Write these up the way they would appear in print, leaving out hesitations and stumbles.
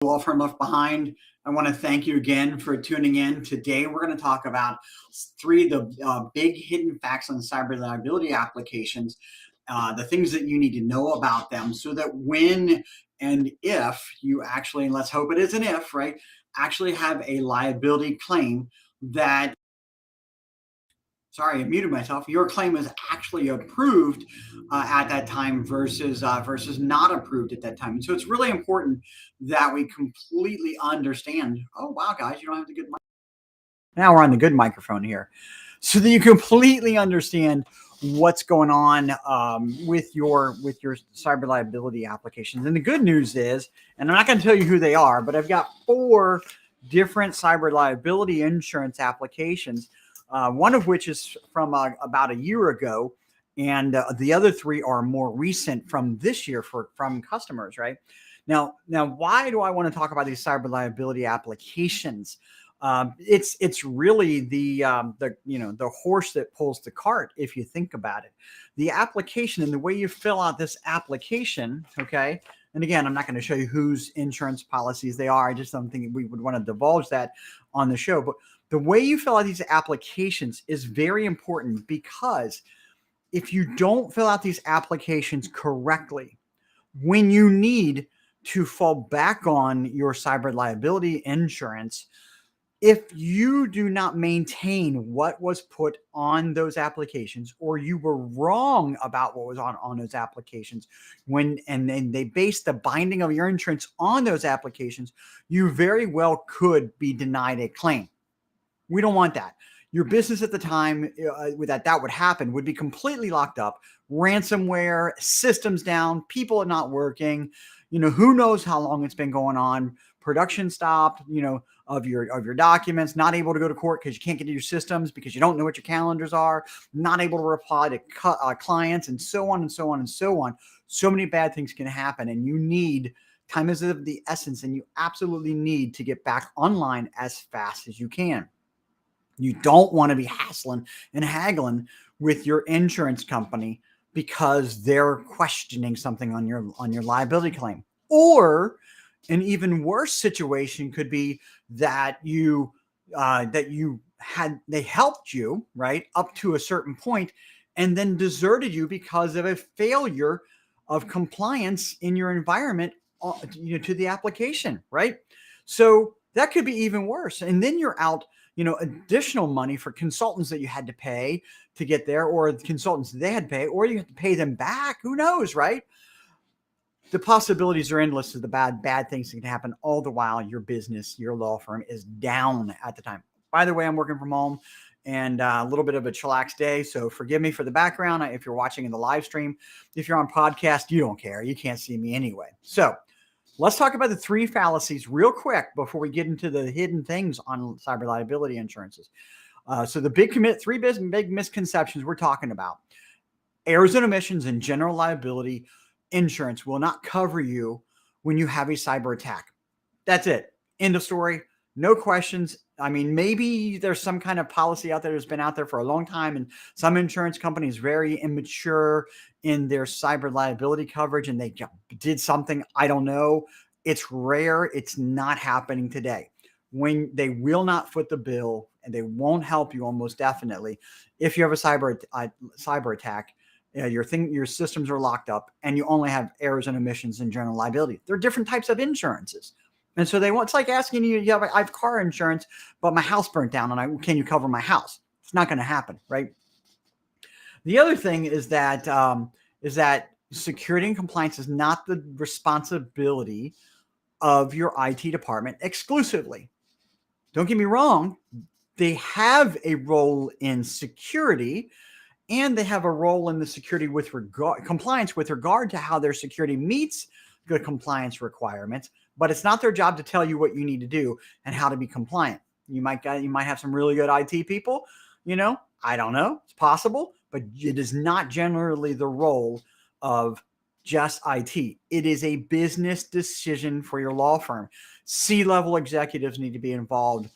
Law Firm Left Behind. I want to thank you again for tuning in. Today, we're going to talk about three of the big hidden facts on cyber liability applications, the things that you need to know about them so that when and if you actually, and let's hope it is an if, right, actually have a liability claim that, sorry, I muted myself. Your claim is actually approved at that time versus not approved at that time. And so it's really important that we completely understand. Oh wow, guys, you don't have the good mic. Now we're on the good microphone here, so that you completely understand what's going on with your cyber liability applications. And the good news is, and I'm not going to tell you who they are, but I've got 4 different cyber liability insurance applications. One of which is from about a year ago, and the other 3 are more recent from this year from customers. Right now, why do I want to talk about these cyber liability applications? It's really the horse that pulls the cart. If you think about it, the application and the way you fill out this application. Okay. And again, I'm not going to show you whose insurance policies they are. I just don't think we would want to divulge that on the show. But the way you fill out these applications is very important, because if you don't fill out these applications correctly, when you need to fall back on your cyber liability insurance, if you do not maintain what was put on those applications, or you were wrong about what was on those applications, and then they based the binding of your insurance on those applications, you very well could be denied a claim. We don't want that. Your business at the time that would happen would be completely locked up, ransomware, systems down, people are not working. Who knows how long it's been going on? Production stopped, of your documents, not able to go to court because you can't get to your systems because you don't know what your calendars are, not able to reply to clients, and so on and so on and so on. So many bad things can happen, and time is of the essence, and you absolutely need to get back online as fast as you can. You don't want to be hassling and haggling with your insurance company because they're questioning something on your liability claim. Or an even worse situation could be that they helped you right up to a certain point and then deserted you because of a failure of compliance in your environment to the application, right? So that could be even worse. And then you're out additional money for consultants that you had to pay to get there, or the consultants they had to pay, or you have to pay them back. Who knows, right? The possibilities are endless of the bad things that can happen, all the while your business, your law firm is down at the time. By the way, I'm working from home and a little bit of a chillax day, so forgive me for the background if you're watching in the live stream. If you're on podcast, you don't care. You can't see me anyway. So let's talk about the 3 fallacies real quick before we get into the hidden things on cyber liability insurances. So the 3 big misconceptions we're talking about: errors and omissions and general liability insurance will not cover you when you have a cyber attack. That's it. End of story. No questions. I mean, maybe there's some kind of policy out there that's been out there for a long time, and some insurance companies very immature in their cyber liability coverage, and they did something. I don't know. It's rare. It's not happening today. When they will not foot the bill, and they won't help you almost definitely if you have a cyber attack. Your systems are locked up, and you only have errors and omissions and general liability. There are different types of insurances. And so it's like asking you, I have car insurance, but my house burnt down, and can you cover my house? It's not going to happen, right? The other thing is that security and compliance is not the responsibility of your IT department exclusively. Don't get me wrong. They have a role in security, and they have a role in the security with compliance with regard to how their security meets the compliance requirements, but it's not their job to tell you what you need to do and how to be compliant. You might have some really good IT people, I don't know, it's possible, but it is not generally the role of just IT. It is a business decision for your law firm. C-level executives need to be involved.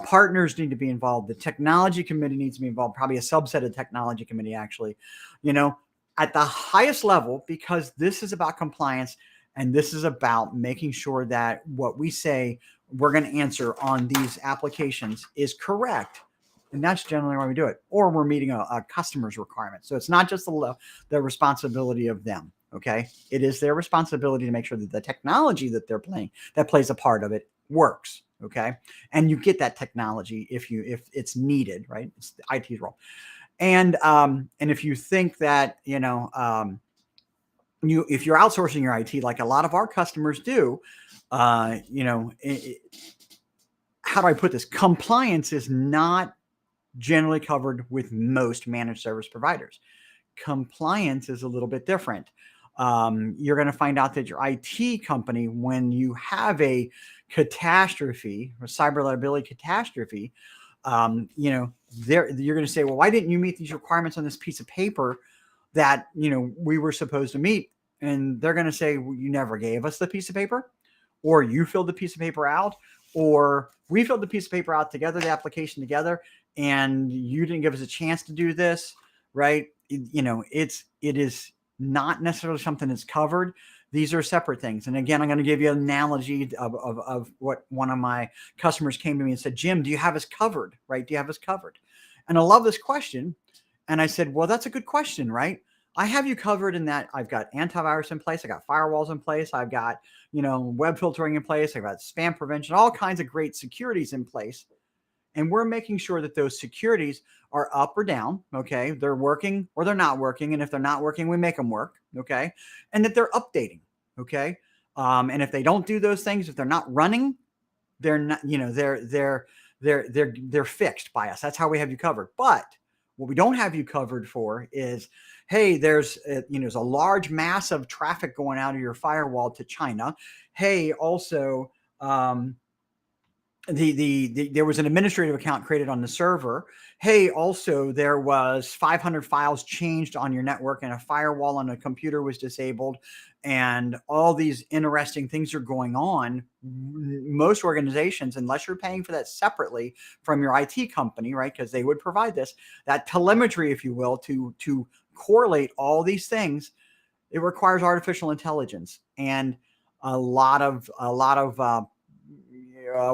Partners need to be involved. The technology committee needs to be involved, probably a subset of technology committee, actually, at the highest level, because this is about compliance And this is about making sure that what we say we're going to answer on these applications is correct. And that's generally why we do it. Or we're meeting a customer's requirement. So it's not just the responsibility of them. Okay. It is their responsibility to make sure that the technology that they're playing, that plays a part of it, works. Okay. And you get that technology if it's needed, right? It's the IT's role. And if you think that, if you're outsourcing your IT, like a lot of our customers do, how do I put this? Compliance is not generally covered with most managed service providers. Compliance is a little bit different. You're going to find out that your IT company, when you have a catastrophe, a cyber liability catastrophe, you're going to say, well, why didn't you meet these requirements on this piece of paper that, we were supposed to meet? And they're going to say, well, you never gave us the piece of paper, or you filled the piece of paper out, or we filled the piece of paper out together, the application together, and you didn't give us a chance to do this, right? It is not necessarily something that's covered. These are separate things. And again, I'm going to give you an analogy of what one of my customers came to me and said, Jim, do you have us covered, right? Do you have us covered? And I love this question. And I said, well, that's a good question, right? I have you covered in that I've got antivirus in place. I got firewalls in place. I've got, web filtering in place. I've got spam prevention, all kinds of great securities in place. And we're making sure that those securities are up or down. Okay. They're working or they're not working. And if they're not working, we make them work. Okay. And that they're updating. Okay. And if they don't do those things, if they're not running, they're not, they're fixed by us. That's how we have you covered. But what we don't have you covered for is, hey, there's a large mass of traffic going out of your firewall to China. Hey, also, there was an administrative account created on the server. Hey, also there was 500 files changed on your network, and a firewall on a computer was disabled, and all these interesting things are going on. Most organizations, unless you're paying for that separately from your IT company, right? Because they would provide this, that telemetry, if you will, to correlate all these things. It requires artificial intelligence and a lot of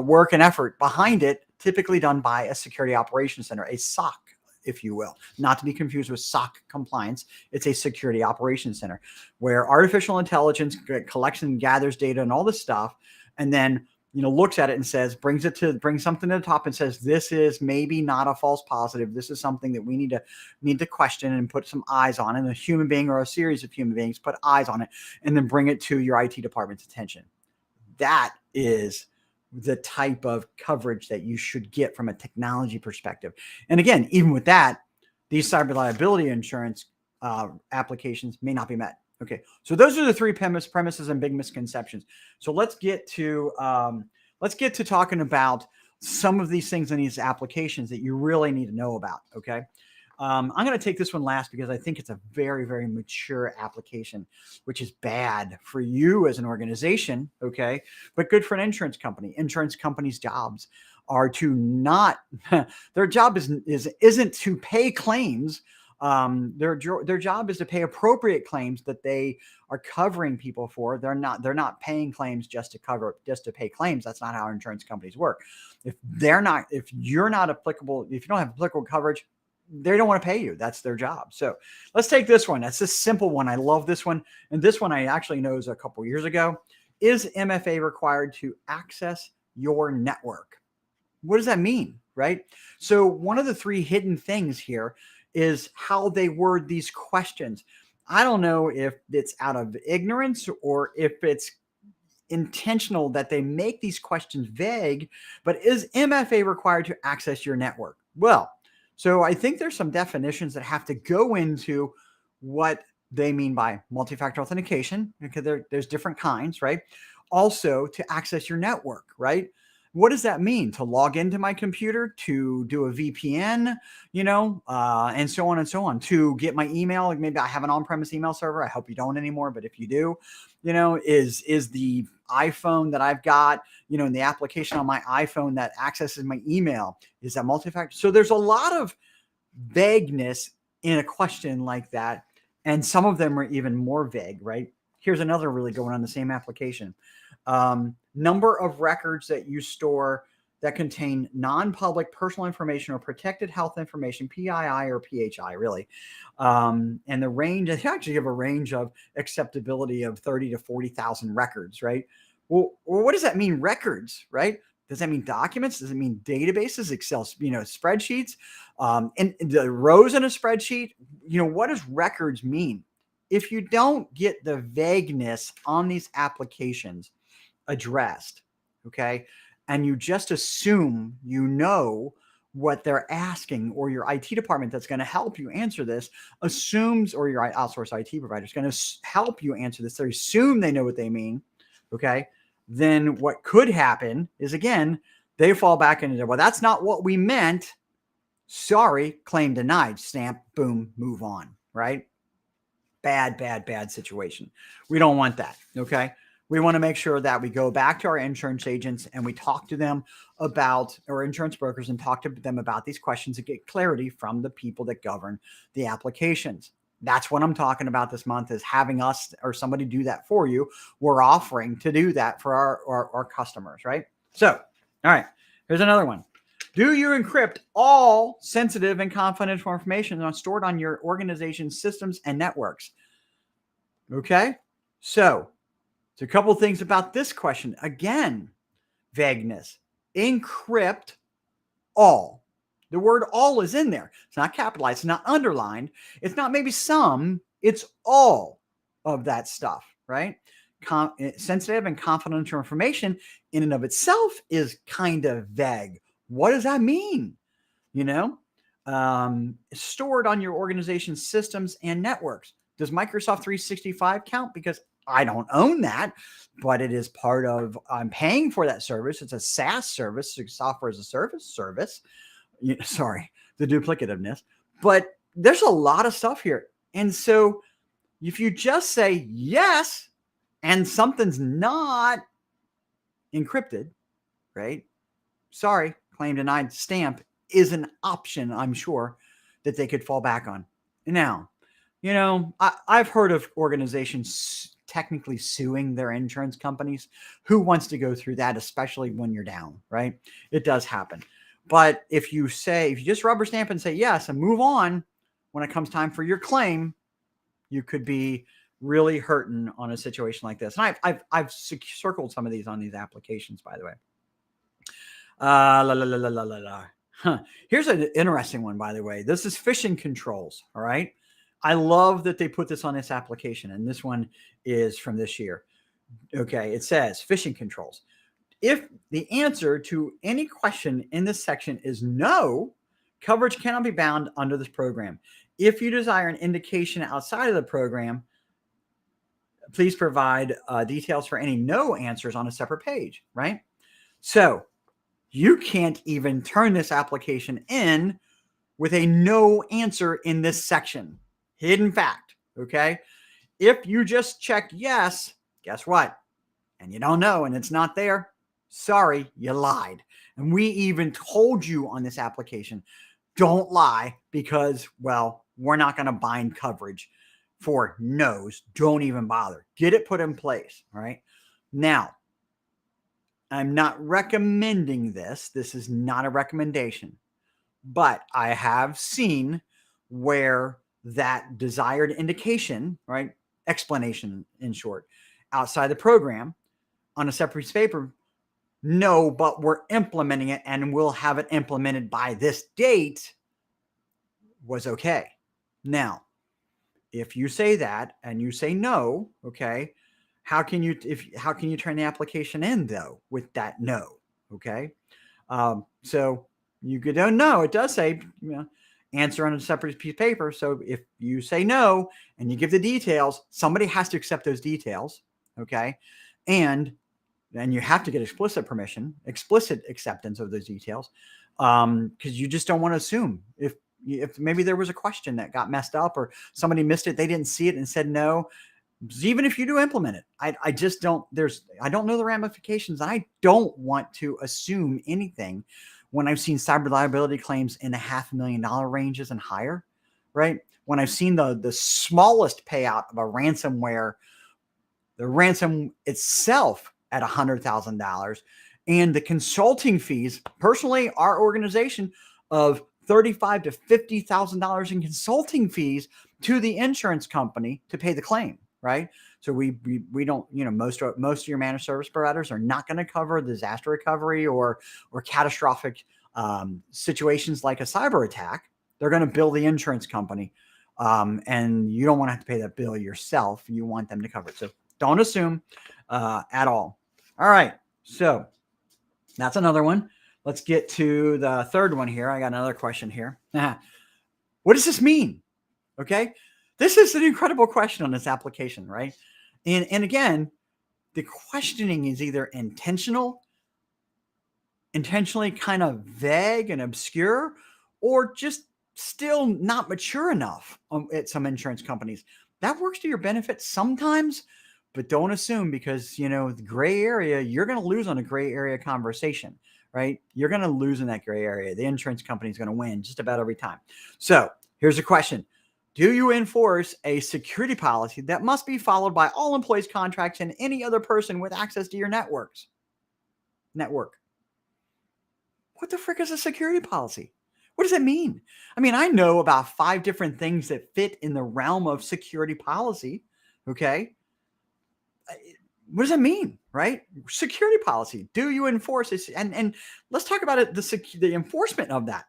work and effort behind it, typically done by a security operations center, a SOC, if you will, not to be confused with SOC compliance. It's a security operations center where artificial intelligence collects and gathers data and all this stuff, and then looks at it and says, brings something to the top and says, this is maybe not a false positive. This is something that we need to question and put some eyes on, and a human being or a series of human beings put eyes on it, and then bring it to your IT department's attention. That is the type of coverage that you should get from a technology perspective. And again, even with that, these cyber liability insurance applications may not be met. Okay, so those are the three premises and big misconceptions. So let's get to talking about some of these things in these applications that you really need to know about. Okay. I'm going to take this one last because I think it's a very, very mature application, which is bad for you as an organization, okay, but good for an insurance company. Insurance companies' jobs are to not their job isn't to pay claims. Their job is to pay appropriate claims that they are covering people for. They're not paying claims just to pay claims. That's not how insurance companies work. If you're not applicable, if you don't have applicable coverage, they don't want to pay you. That's their job. So let's take this one. That's a simple one. I love this one. And this one I actually know is a couple years ago. Is MFA required to access your network? What does that mean, right? So one of the three hidden things here is how they word these questions. I don't know if it's out of ignorance or if it's intentional that they make these questions vague, but is MFA required to access your network? Well, so I think there's some definitions that have to go into what they mean by multi-factor authentication, because there's different kinds, right? Also to access your network, right? What does that mean? To log into my computer, to do a VPN, and so on and so on, to get my email. Like maybe I have an on-premise email server. I hope you don't anymore, but if you do, is the iPhone that I've got, in the application on my iPhone that accesses my email, is that multi-factor? So there's a lot of vagueness in a question like that. And some of them are even more vague, right? here's another really good one on the same application. Number of records that you store that contain non-public personal information or protected health information, PII or PHI, really. And the range, they actually give a range of acceptability of 30 to 40,000 records, right? Well, what does that mean, records, right? Does that mean documents? Does it mean databases, Excel, spreadsheets, and the rows in a spreadsheet? What does records mean? If you don't get the vagueness on these applications addressed, okay, and you just assume what they're asking, or your IT department that's going to help you answer this assumes, or your outsourced IT provider is going to help you answer this, they assume they know what they mean, okay, then what could happen is, again, they fall back into, well, that's not what we meant. Sorry, claim denied, stamp, boom, move on, right? Bad situation. We don't want that, okay? We want to make sure that we go back to our insurance agents and we talk to them about, or insurance brokers, and talk to them about these questions and get clarity from the people that govern the applications. That's what I'm talking about this month, is having us or somebody do that for you. We're offering to do that for our customers, right? So, all right, here's another one. Do you encrypt all sensitive and confidential information stored on your organization's systems and networks? Okay, so a couple of things about this question. Again, vagueness. Encrypt all. The word all is in there. It's not capitalized. It's not underlined. It's not maybe some. It's all of that stuff, right? Sensitive and confidential information in and of itself is kind of vague. What does that mean? Stored on your organization's systems and networks. Does Microsoft 365 count? Because I don't own that, but it is part of, I'm paying for that service. It's a SaaS service, software as a service. Sorry, the duplicativeness. But there's a lot of stuff here. And so if you just say yes and something's not encrypted, right? Sorry, claim denied, stamp is an option, I'm sure, that they could fall back on. Now, I've heard of organizations technically suing their insurance companies. Who wants to go through that, especially when you're down, right? It does happen. But if you just rubber stamp and say yes and move on, when it comes time for your claim, you could be really hurting on a situation like this. And I've circled some of these on these applications, by the way. Here's an interesting one, by the way. This is phishing controls. All right. I love that they put this on this application, and this one is from this year. Okay, it says phishing controls. If the answer to any question in this section is no, coverage cannot be bound under this program. If you desire an indication outside of the program, please provide details for any no answers on a separate page, right? So you can't even turn this application in with a no answer in this section. Hidden fact, okay? If you just check yes, guess what? And you don't know and it's not there, sorry, you lied. And we even told you on this application, don't lie, because, well, we're not going to bind coverage for no's. Don't even bother. Get it put in place, all right? Now, I'm not recommending this. This is not a recommendation. But I have seen where that desired indication, right, explanation in short, outside the program on a separate piece of paper, no, but we're implementing it and we'll have it implemented by this date, was okay. Now, if you say that and you say no, okay, how can you turn the application in though with that no? Okay, so you don't know. It does say, answer on a separate piece of paper. So if you say no and you give the details, somebody has to accept those details. Okay, and then you have to get explicit acceptance of those details, because you just don't want to assume if maybe there was a question that got messed up or somebody missed it, they didn't see it and said no. Even if you do implement it, I just don't. I don't know the ramifications. I don't want to assume anything when I've seen cyber liability claims in the $500,000 ranges and higher, right? When I've seen the smallest payout of a ransomware the ransom itself at $100,000, and the consulting fees, personally, our organization, of $35,000 to $50,000 in consulting fees to the insurance company to pay the claim, right? So we don't, most of your managed service providers are not going to cover disaster recovery or catastrophic situations like a cyber attack. They're going to bill the insurance company, and you don't want to have to pay that bill yourself. You want them to cover it. So don't assume at all. All right, so that's another one. Let's get to the third one here. I got another question here. What does this mean? Okay, this is an incredible question on this application, right? And again, the questioning is either intentionally kind of vague and obscure, or just still not mature enough at some insurance companies. That works to your benefit sometimes, but don't assume, because, the gray area, you're going to lose on a gray area conversation, right? You're going to lose in that gray area. The insurance company is going to win just about every time. So here's a question. Do you enforce a security policy that must be followed by all employees, contracts, and any other person with access to your network? What the frick is a security policy? What does that mean? I mean, I know about 5 different things that fit in the realm of security policy. Okay. What does that mean, right? Security policy. Do you enforce this? And let's talk about it, the enforcement of that.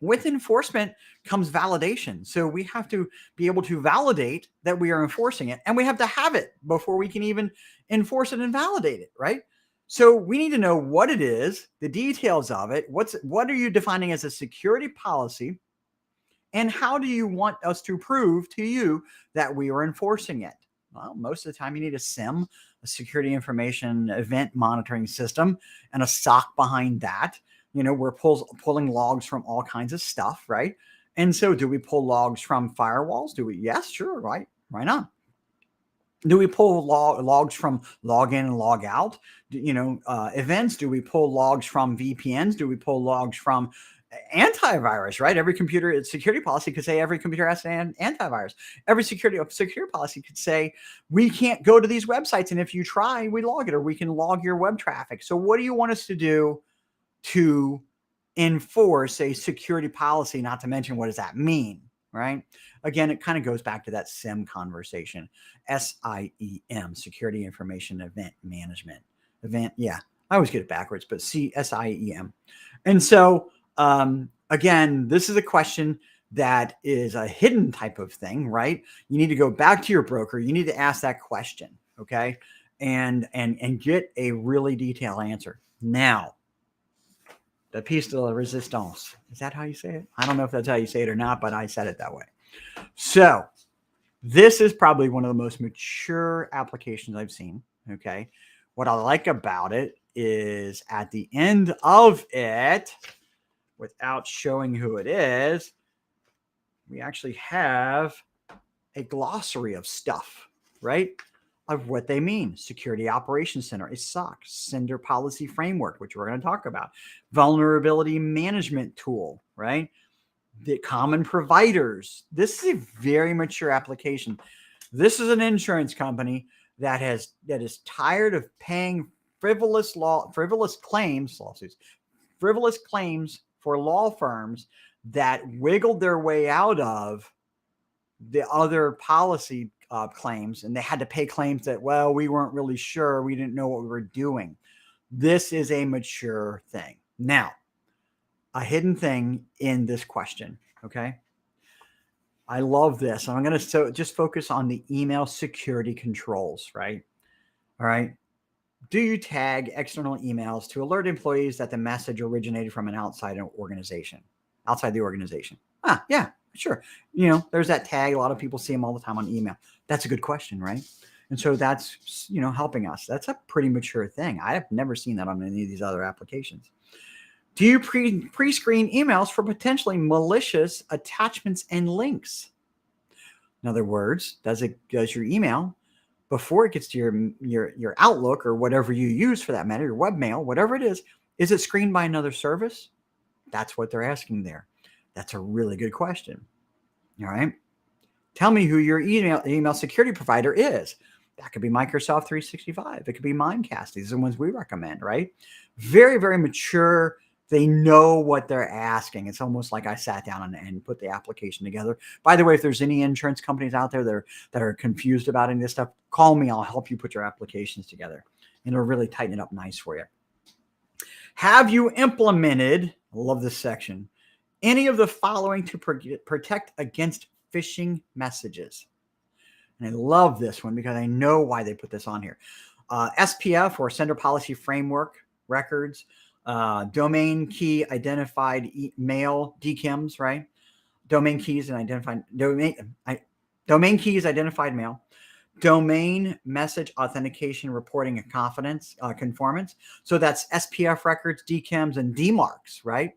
With enforcement comes validation. So we have to be able to validate that we are enforcing it, and we have to have it before we can even enforce it and validate it, right? So we need to know what it is, the details of it. What are you defining as a security policy? And how do you want us to prove to you that we are enforcing it? Well, most of the time you need a SIM, a security information event monitoring system, and a SOC behind that. We're pulling logs from all kinds of stuff, right? And so do we pull logs from firewalls? Do we? Yes, sure, right? Why not? Do we pull logs from log in and log out? Events? Do we pull logs from VPNs? Do we pull logs from antivirus, right? Every computer security policy could say every computer has an antivirus. Every security policy could say we can't go to these websites, and if you try, we log it, or we can log your web traffic. So what do you want us to do to enforce a security policy? Not to mention, what does that mean, right? Again, it kind of goes back to that SIM conversation. SIEM, Security Information Event Management. I always get it backwards, but SIEM. And so, again, this is a question that is a hidden type of thing, right? You need to go back to your broker. You need to ask that question, okay? And get a really detailed answer. Now, the piece de la resistance. Is that how you say it? I don't know if that's how you say it or not, but I said it that way. So this is probably one of the most mature applications I've seen. Okay. What I like about it is at the end of it, without showing who it is, we actually have a glossary of stuff, right? Of what they mean. Security Operations Center, a SOC, Sender Policy Framework, which we're going to talk about, vulnerability management tool, right? The common providers. This is a very mature application. This is an insurance company that is tired of paying frivolous claims for law firms that wiggled their way out of the other policy claims, and they had to pay claims that, well, we weren't really sure. We didn't know what we were doing. This is a mature thing. Now, a hidden thing in this question, okay? I love this. I'm going to just focus on the email security controls, right? All right. Do you tag external emails to alert employees that the message originated from an outside the organization? Yeah, sure. There's that tag. A lot of people see them all the time on email. That's a good question, right? And so that's, helping us. That's a pretty mature thing. I have never seen that on any of these other applications. Do you pre-screen emails for potentially malicious attachments and links? In other words, does your email, before it gets to your Outlook or whatever you use for that matter, your webmail, whatever it is it screened by another service? That's what they're asking there. That's a really good question. All right. Tell me who your email security provider is. That could be Microsoft 365. It could be Mimecast. These are the ones we recommend, right? Very, very mature. They know what they're asking. It's almost like I sat down and put the application together. By the way, if there's any insurance companies out there that are confused about any of this stuff, call me. I'll help you put your applications together, and it'll really tighten it up nice for you. Have you implemented, I love this section, any of the following to protect against phishing messages? And I love this one because I know why they put this on here. SPF, or Sender Policy Framework records, domain key identified mail, DKIMs, right? Domain keys and identified domain keys identified mail, domain message authentication reporting and conformance. So that's SPF records, DKIMs, and DMARCs, right?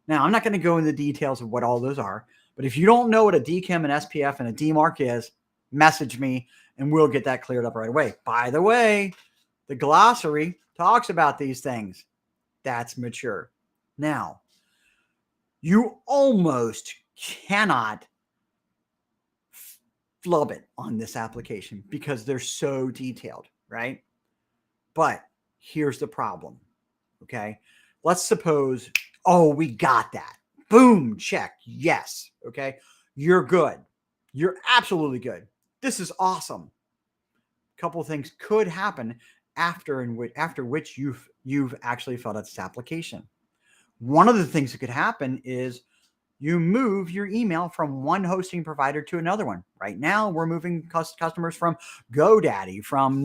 Now, I'm not going to go into the details of what all those are, but if you don't know what a DKIM, an SPF, and a DMARC is, message me and we'll get that cleared up right away. By the way, the glossary talks about these things. That's mature. Now, you almost cannot flub it on this application because they're so detailed, right? But here's the problem, okay? Let's suppose, oh, we got that. Boom, check, yes, okay? You're good. You're absolutely good. This is awesome. A couple of things could happen after which you've actually filled out this application. One of the things that could happen is you move your email from one hosting provider to another one. Right now, we're moving customers from GoDaddy, from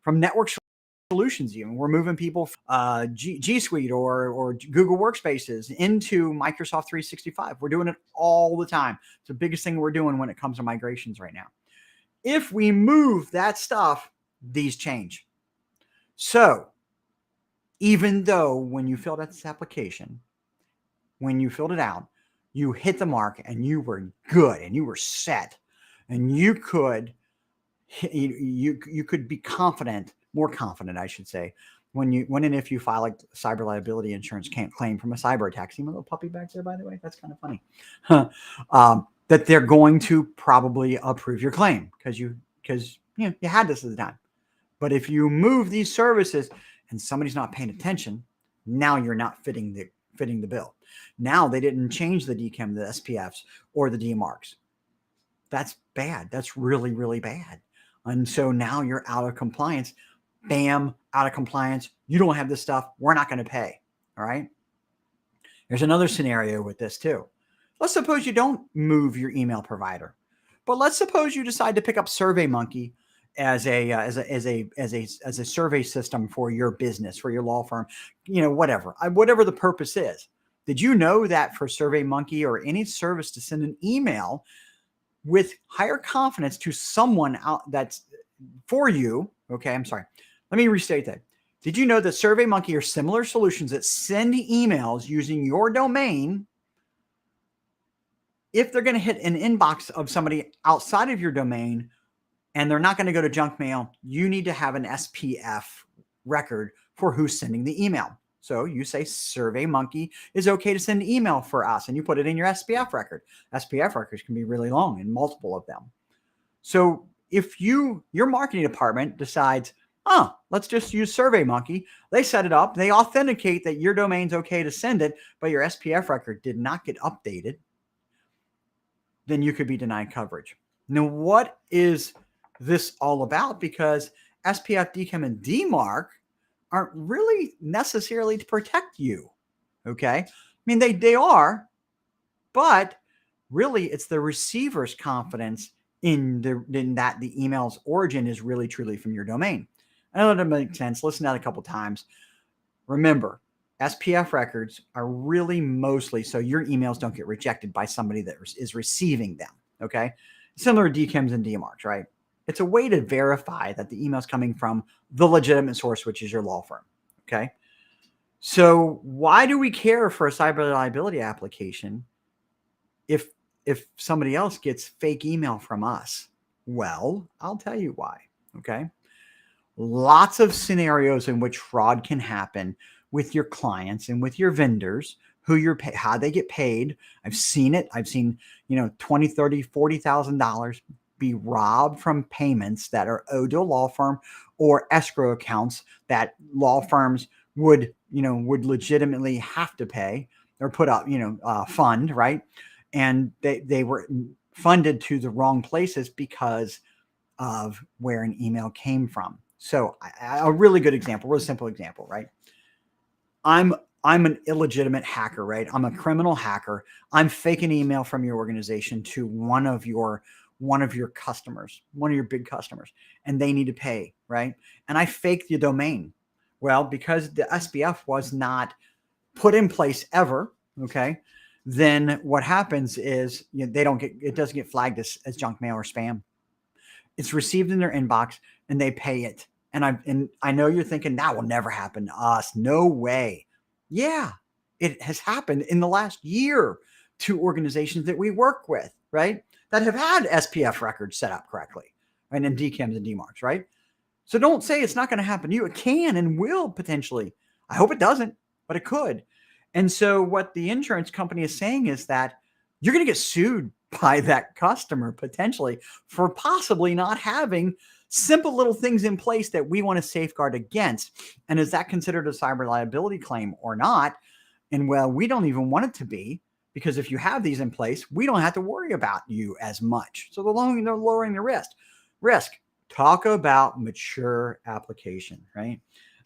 Network Solutions. Even we're moving people from G Suite or Google Workspaces into Microsoft 365. We're doing it all the time. It's the biggest thing we're doing when it comes to migrations right now. If we move that stuff, these change. So even though when you filled out this application, when you filled it out, you hit the mark and you were good and you were set, and you could be confident, more confident, I should say, when and if you file a cyber liability insurance claim from a cyber attack. See my little puppy back there, by the way? That's kind of funny. That they're going to probably approve your claim because you had this at the time. But if you move these services and somebody's not paying attention, now you're not fitting the bill. Now they didn't change the DKIM, the SPFs, or the DMARCs. That's bad. That's really, really bad. And so now you're out of compliance. Bam, out of compliance. You don't have this stuff. We're not going to pay. All right. There's another scenario with this too. Let's suppose you don't move your email provider, but let's suppose you decide to pick up SurveyMonkey as a survey system for your business, for your law firm, whatever the purpose is. Did you know that for SurveyMonkey or any service to send an email with higher confidence to someone out that's for you? Okay, I'm sorry. Let me restate that. Did you know that SurveyMonkey or similar solutions that send emails using your domain, if they're going to hit an inbox of somebody outside of your domain and they're not going to go to junk mail, you need to have an SPF record for who's sending the email. So you say SurveyMonkey is okay to send email for us, and you put it in your SPF record. SPF records can be really long and multiple of them. So if your marketing department decides, let's just use SurveyMonkey, they set it up, they authenticate that your domain's okay to send it, but your SPF record did not get updated, then you could be denied coverage. Now, what is this all about? Because SPF, DKIM, and DMARC aren't really necessarily to protect you. Okay. I mean, they are, but really it's the receiver's confidence in that the email's origin is really truly from your domain. I know that makes sense. Listen to that a couple times. Remember, SPF records are really mostly so your emails don't get rejected by somebody that is receiving them. Okay. Similar to DKIMs and DMARCs, right? It's a way to verify that the email is coming from the legitimate source, which is your law firm. Okay. So why do we care for a cyber liability application if somebody else gets fake email from us? Well, I'll tell you why. Okay. Lots of scenarios in which fraud can happen with your clients and with your vendors, how they get paid. I've seen it. I've seen, $20,000, $30,000, $40,000 be robbed from payments that are owed to a law firm or escrow accounts that law firms would legitimately have to pay or put up, fund, right? And they were funded to the wrong places because of where an email came from. So a really good example, real simple example, right? I'm an illegitimate hacker, right? I'm a criminal hacker. I'm faking email from your organization to one of your customers, one of your big customers, and they need to pay, right? And I fake the domain. Well, because the SPF was not put in place ever, okay, then what happens is it doesn't get flagged as junk mail or spam. It's received in their inbox and they pay it. And I know you're thinking that will never happen to us. No way. Yeah, it has happened in the last year to organizations that we work with, right? That have had SPF records set up correctly, right? And DKIMs and DMARCs, right? So don't say it's not going to happen to you. It can and will potentially. I hope it doesn't, but it could. And so what the insurance company is saying is that you're going to get sued by that customer potentially for possibly not having simple little things in place that we want to safeguard against. And is that considered a cyber liability claim or not? And well, we don't even want it to be, because if you have these in place, we don't have to worry about you as much. So they're lowering the risk. Talk about mature application, right?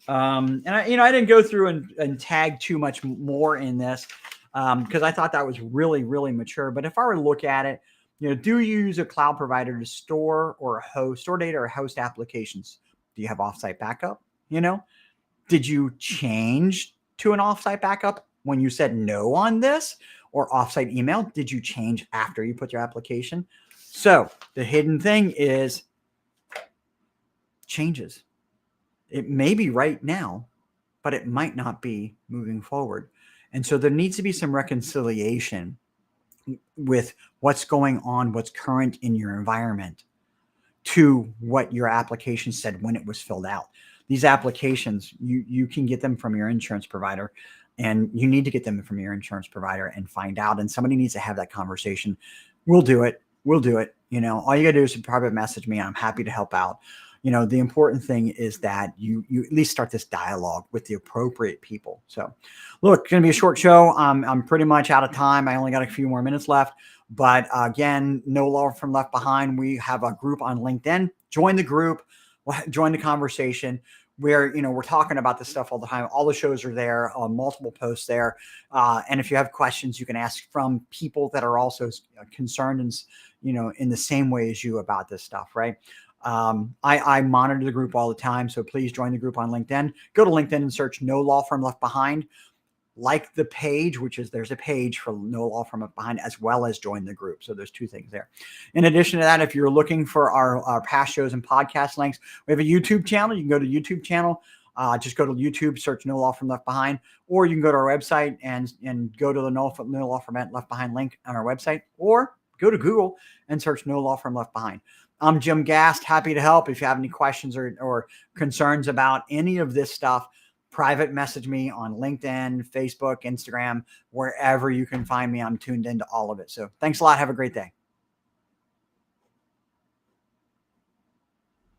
And I didn't go through and tag too much more in this because I thought that was really, really mature. But if I were to look at it, do you use a cloud provider to store data or host applications? Do you have offsite backup? Did you change to an offsite backup when you said no on this, or offsite email? Did you change after you put your application? So the hidden thing is changes. It may be right now, but it might not be moving forward. And so there needs to be some reconciliation with what's going on, what's current in your environment, to what your application said when it was filled out. These applications, you can get them from your insurance provider, and you need to get them from your insurance provider and find out. And somebody needs to have that conversation. We'll do it. All you got to do is private message me. I'm happy to help out. The important thing is that you at least start this dialogue with the appropriate people. So look, it's going to be a short show. I'm pretty much out of time. I only got a few more minutes left. But again, no law firm left behind. We have a group on LinkedIn. Join the group, join the conversation where, we're talking about this stuff all the time. All the shows are there, multiple posts there. And if you have questions, you can ask from people that are also concerned and, in the same way as you about this stuff, right? I monitor the group all the time. So please join the group on LinkedIn. Go to LinkedIn and search No Law Firm Left Behind. Like the page, there's a page for No Law Firm Left Behind, as well as join the group. So there's two things there. In addition to that, if you're looking for our past shows and podcast links, we have a YouTube channel. You can go to YouTube channel. Just go to YouTube, search No Law Firm Left Behind, or you can go to our website and go to the No Law Firm Left Behind link on our website, or go to Google and search No Law Firm Left Behind. I'm Jim Gast, happy to help. If you have any questions or concerns about any of this stuff, private message me on LinkedIn, Facebook, Instagram, wherever you can find me. I'm tuned into all of it. So thanks a lot. Have a great day.